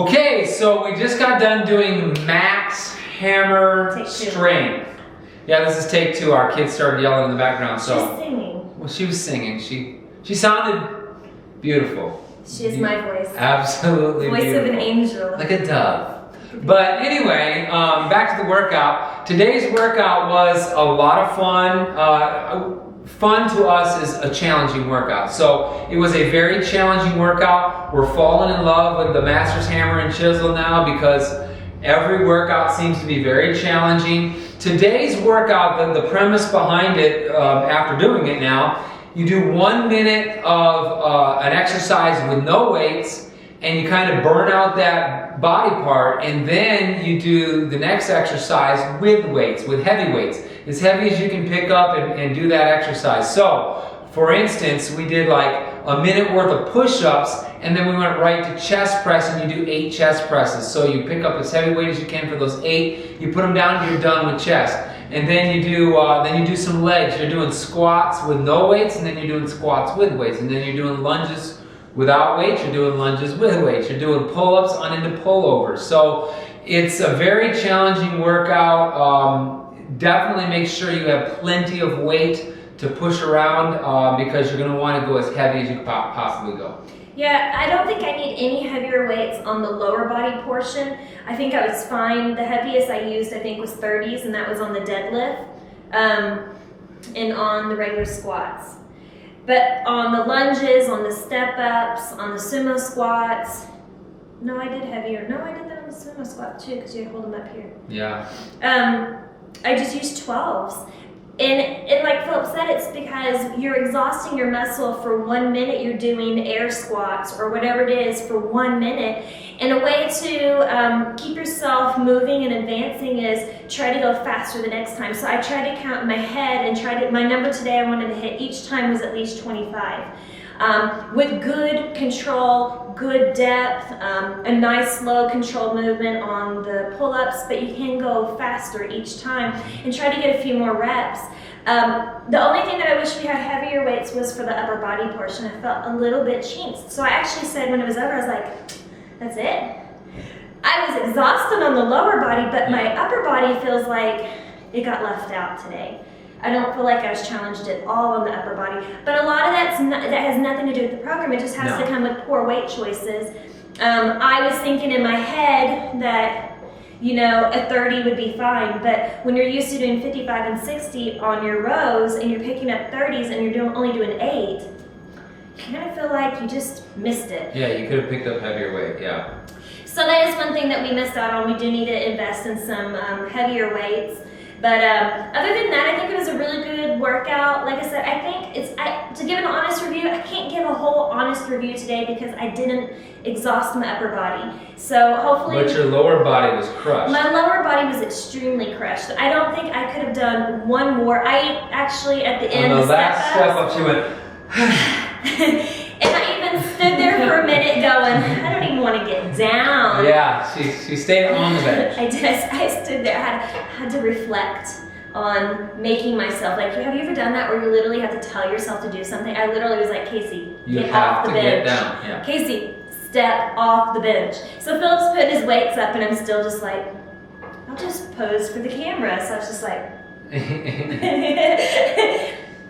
Okay, so we just got done doing max hammer strength. Yeah, this is take 2. Our kids started yelling in the background. So she's singing. Well, she was singing. She sounded beautiful. She is my voice. Absolutely voice beautiful. Of an angel. Like a dove. But anyway, back to the workout. Today's workout was a lot of fun. Fun to us is a challenging workout. So it was a very challenging workout. We're falling in love with the Master's Hammer and Chisel now because every workout seems to be very challenging. Today's workout, the premise behind it, after doing it now, you do 1 minute of an exercise with no weights, and you kind of burn out that body part, and then you do the next exercise with weights, with heavy weights. As heavy as you can pick up and do that exercise. So, for instance, we did like a minute worth of push-ups, and then we went right to chest press, and you do 8 chest presses. So you pick up as heavy weight as you can for those 8, you put them down, and you're done with chest. And then you do some legs. You're doing squats with no weights, and then you're doing squats with weights, and then you're doing lunges without weights, you're doing lunges with weights, you're doing pull-ups on into pullovers. So it's a very challenging workout. Definitely make sure you have plenty of weight to push around because you're going to want to go as heavy as you can possibly go. Yeah, I don't think I need any heavier weights on the lower body portion. I think I was fine. The heaviest I used, I think, was 30s, and that was on the deadlift and on the regular squats. But on the lunges, on the step-ups, on the sumo squats, no, I did heavier. No, I did that on the sumo squat too, because you hold them up here. Yeah. I just used 12s. And like Philip said, it's because you're exhausting your muscle for 1 minute. You're doing air squats or whatever it is for 1 minute. And a way to keep yourself moving and advancing is try to go faster the next time. So I tried to count in my head and my number today I wanted to hit each time was at least 25. With good control, good depth, a nice slow controlled movement on the pull-ups, but you can go faster each time and try to get a few more reps. The only thing that I wish we had heavier weights was for the upper body portion. I felt a little bit chinked. So I actually said when it was over, I was like, that's it. I was exhausted on the lower body, but my upper body feels like it got left out today. I don't feel like I was challenged at all on the upper body, but a lot of that has nothing to do with the program. It just has to come with poor weight choices. I was thinking in my head that, you know, a 30 would be fine, but when you're used to doing 55 and 60 on your rows and you're picking up 30s and you're only doing 8, you kind of feel like you just missed it. Yeah, you could have picked up heavier weight, yeah. So that is one thing that we missed out on. We do need to invest in some heavier weights. But other than that, I think it was a really good workout. Like I said, I think to give an honest review, I can't give a whole honest review today because I didn't exhaust my upper body. So hopefully... But your lower body was crushed. My lower body was extremely crushed. I don't think I could have done one more. I actually, at the end, on the last step up, she went... And I even stood there for a minute going, I don't even want to get down. Yeah, she stayed on the bench. I stood there, I had to reflect on making myself, like, have you ever done that where you literally have to tell yourself to do something? I literally was like, Casey, get off the bench. Get down. Yeah. Casey, step off the bench. So Philip's putting his weights up and I'm still just like, I'll just pose for the camera. So I was just like,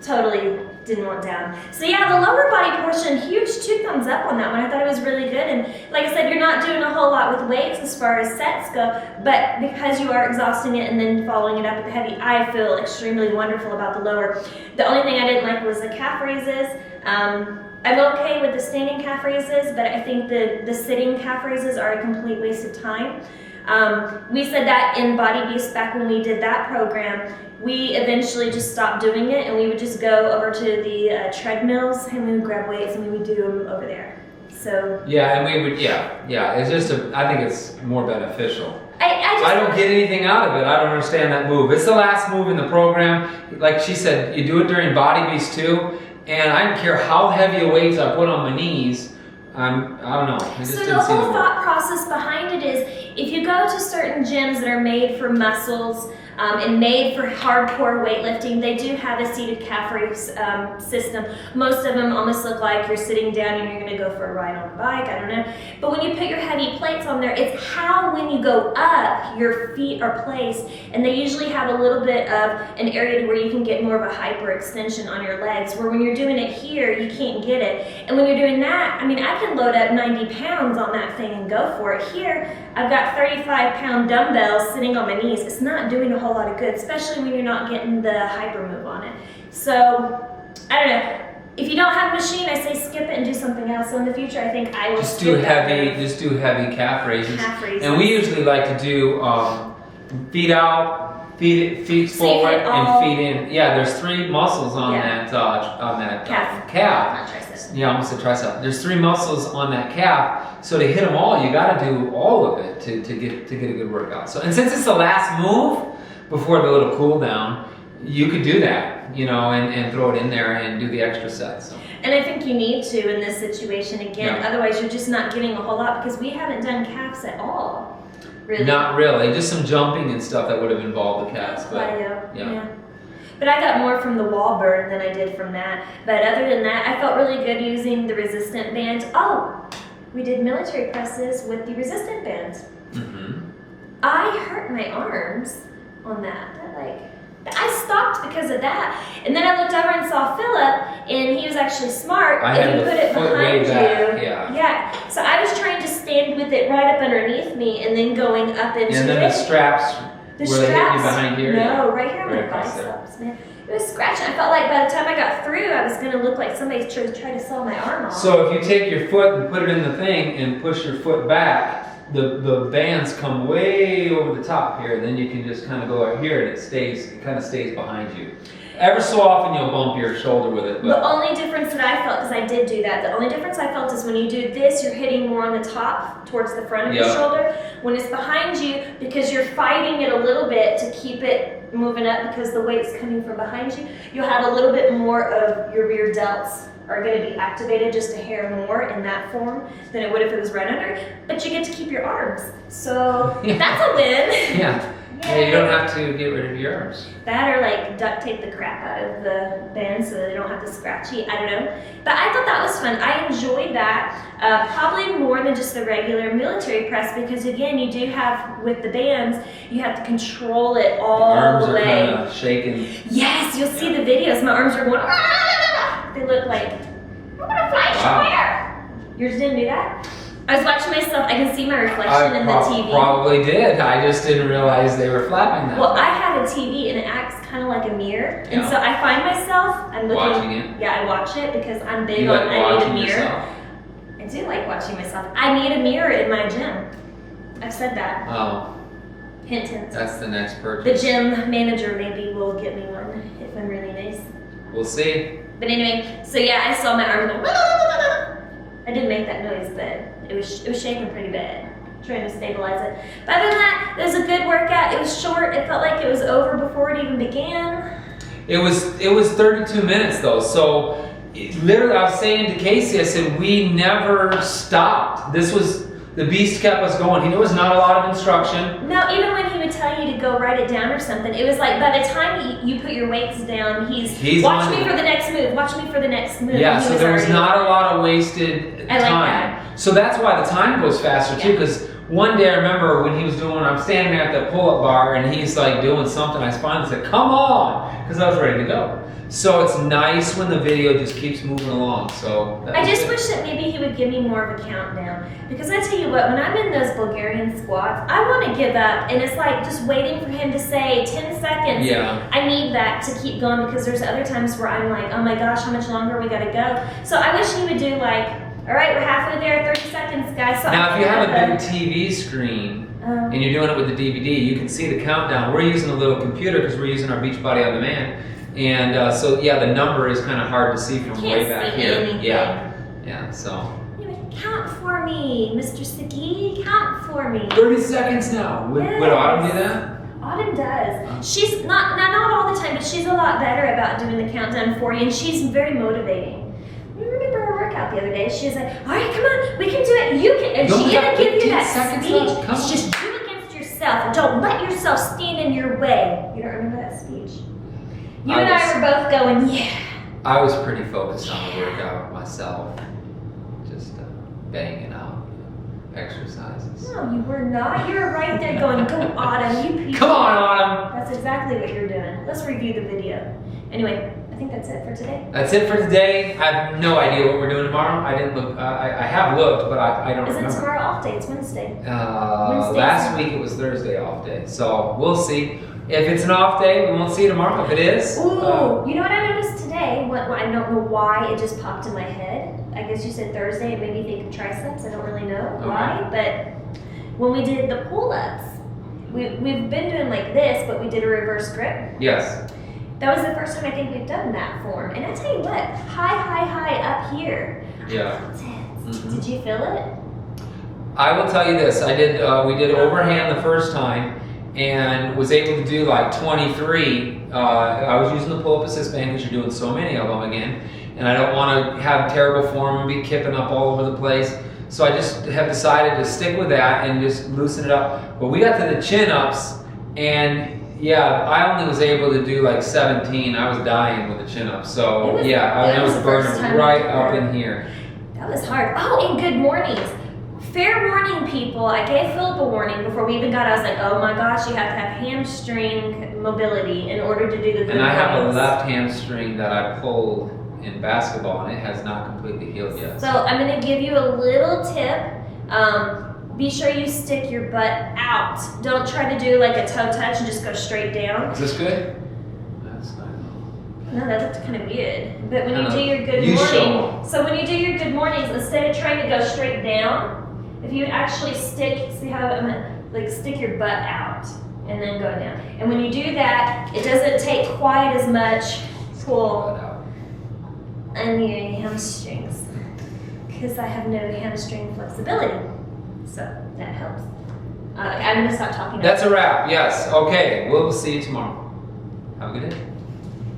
totally didn't want down. So yeah, the lower body portion, huge 2 thumbs up on that one. I thought it was really good. And like I said, you're not doing a whole lot with weights as far as sets go, but because you are exhausting it and then following it up with the heavy, I feel extremely wonderful about the lower. The only thing I didn't like was the calf raises. I'm okay with the standing calf raises, but I think the sitting calf raises are a complete waste of time. We said that in Body Beast back when we did that program. We eventually just stopped doing it and we would just go over to the treadmills and we would grab weights and we would do them over there. So yeah, and we would, it's just I think it's more beneficial. I don't get anything out of it. I don't understand that move. It's the last move in the program. Like she said, you do it during Body Beast too, and I don't care how heavy a weights I put on my knees. I don't know. So the whole thought process behind it is, if you go to certain gyms that are made for muscles, and made for hardcore weightlifting. They do have a seated calf raise system. Most of them almost look like you're sitting down and you're going to go for a ride on a bike. I don't know. But when you put your heavy plates on there, it's how when you go up, your feet are placed, and they usually have a little bit of an area where you can get more of a hyperextension on your legs, where when you're doing it here, you can't get it. And when you're doing that, I mean, I can load up 90 pounds on that thing and go for it. Here, I've got 35-pound dumbbells sitting on my knees. It's not doing a whole lot of good, especially when you're not getting the hyper move on it. So, I don't know. If you don't have a machine, I say skip it and do something else. So in the future, I think I will just do heavy calf raises. And we usually like to do feet out, feet forward, and feet in. Yeah, there's 3 muscles on that calf. Not tricep. Yeah, almost a tricep. There's 3 muscles on that calf. So to hit them all, you got to do all of it to get a good workout. So, and since it's the last move before the little cool down, you could do that, you know, and throw it in there and do the extra sets. So. And I think you need to in this situation again. Yeah. Otherwise, you're just not getting a whole lot, because we haven't done calves at all. Really. Not really. Just some jumping and stuff that would have involved the calves. But yeah. But I got more from the wall burn than I did from that. But other than that, I felt really good using the resistant band. Oh, we did military presses with the resistant band. Mm-hmm. I hurt my arms on that. I stopped because of that. And then I looked over and saw Philip, and he was actually smart, and he put it behind you. Yeah. So I was trying to stand with it right up underneath me and then going up into it. And then the straps, were they hitting you behind here? No, right here on my biceps, man. It was scratching. I felt like by the time I got through, I was going to look like somebody tried to saw my arm off. So if you take your foot and put it in the thing and push your foot back, the bands come way over the top here, and then you can just kind of go right here, and it kind of stays behind you. Ever so often you'll bump your shoulder with it. But the only difference that I felt, because I did do that, the only difference I felt is when you do this, you're hitting more on the top towards the front of your shoulder. When it's behind you, because you're fighting it a little bit to keep it moving up because the weight's coming from behind you, you'll have a little bit more of your rear delts are going to be activated just a hair more in that form than it would if it was right under. But you get to keep your arms. So that's a win. Yeah, you don't have to get rid of your arms. That or like duct tape the crap out of the band so that they don't have to scratch you. I don't know. But I thought that was fun. I enjoyed that. Probably more than just the regular military press, because again, you do have, with the bands, you have to control it all the way. The arms are kind of shaking. Yes, you'll see the videos. My arms are going, they look like, I'm gonna fly somewhere. Yours didn't do that? I was watching myself, I can see my reflection in the TV. Probably did. I just didn't realize they were flapping that. Well, I have a TV and it acts kind of like a mirror. And so I find myself, I'm looking. Watching it? Yeah, I watch it because I'm big on, I need a mirror. Yourself? I do like watching myself. I need a mirror in my gym. I've said that. Oh. Hint, hint. That's the next purchase. The gym manager maybe will get me one if I'm really nice. We'll see. But anyway, so yeah, I saw my arm go. I didn't make that noise, but it was shaking pretty bad, trying to stabilize it. But other than that, it was a good workout. It was short. It felt like it was over before it even began. It was 32 minutes though. So literally, I was saying to Casey, I said we never stopped. The beast kept us going. There was not a lot of instruction. No, even when he would tell you to go write it down or something, it was like by the time you put your weights down, he's watch me for the next move, watch me for the next move. Yeah, so there was not a lot of wasted time. I like that. So that's why the time goes faster too, because one day I remember when he was I'm standing there at the pull-up bar and he's like doing something, I finally said, come on, because I was ready to go. So it's nice when the video just keeps moving along. So I just wish that maybe he would give me more of a countdown. Because I tell you what, when I'm in those Bulgarian squats, I want to give up. And it's like just waiting for him to say 10 seconds. Yeah. I need that to keep going, because there's other times where I'm like, oh my gosh, how much longer we got to go? So I wish he would do like, all right, we're halfway there, 30 seconds, guys. So now, if you have a big TV screen and you're doing it with the DVD, you can see the countdown. We're using a little computer because we're using our Beachbody on demand. And so, yeah, the number is kind of hard to see from way back here. Anything. Yeah, so. Anyway, count for me, Mr. Siki, count for me. 30 seconds now. Would Autumn do that? Autumn does. She's not all the time, but she's a lot better about doing the countdown for you, and she's very motivating. You remember her workout the other day? She was like, all right, come on, we can do it. You can. And she even gave you that speech. It's just you against yourself. yourself. Don't let yourself stand in your way. You don't remember that speech? You I and I were both going, yeah. I was pretty focused on the workout myself. Just banging out exercises. No, you were not. You were right there going, go Autumn. Come on, Autumn. That's exactly what you're doing. Let's review the video. Anyway, I think that's it for today. That's it for today. I have no idea what we're doing tomorrow. I didn't look. I have looked, but I don't remember. Is it tomorrow off day? It's Wednesday. Last week it was Thursday off day, so we'll see. If it's an off day, we won't see you tomorrow. If it is, ooh, you know what I noticed today? What I don't know why it just popped in my head. I guess you said Thursday. It made me think of triceps. I don't really know why, but when we did the pull-ups, we've been doing like this, but we did a reverse grip. Yes. That was the first time I think we've done that form. And I tell you what, high up here. Yeah. Did you feel it? I will tell you this. I did. We did overhand the first time, and was able to do like 23. I was using the pull-up assist band because you're doing so many of them again, and I don't want to have terrible form and be kipping up all over the place. So I just have decided to stick with that and just loosen it up. But we got to the chin-ups, and yeah, I only was able to do like 17. I was dying with the chin-ups. So yeah, I was burning right up in here. That was hard. Oh, and good mornings. Fair warning, people. I gave Philip a warning before we even got. I was like, oh my gosh, you have to have hamstring mobility in order to do the good And I have a mornings. left hamstring that I pulled in basketball, and it has not completely healed yet. So I'm going to give you a little tip. Be sure you stick your butt out. Don't try to do like a toe touch and just go straight down. Is this good? That's not. No, that looked kind of weird. But when you do your good show. so when you do your good mornings, instead of trying to go straight down, if you actually stick, see how I'm gonna, like stick your butt out and then go down. And when you do that, it doesn't take quite as much pull on your hamstrings because I have no hamstring flexibility. So that helps. I'm gonna stop talking. That's a wrap. Yes. Okay. We'll see you tomorrow. Have a good day.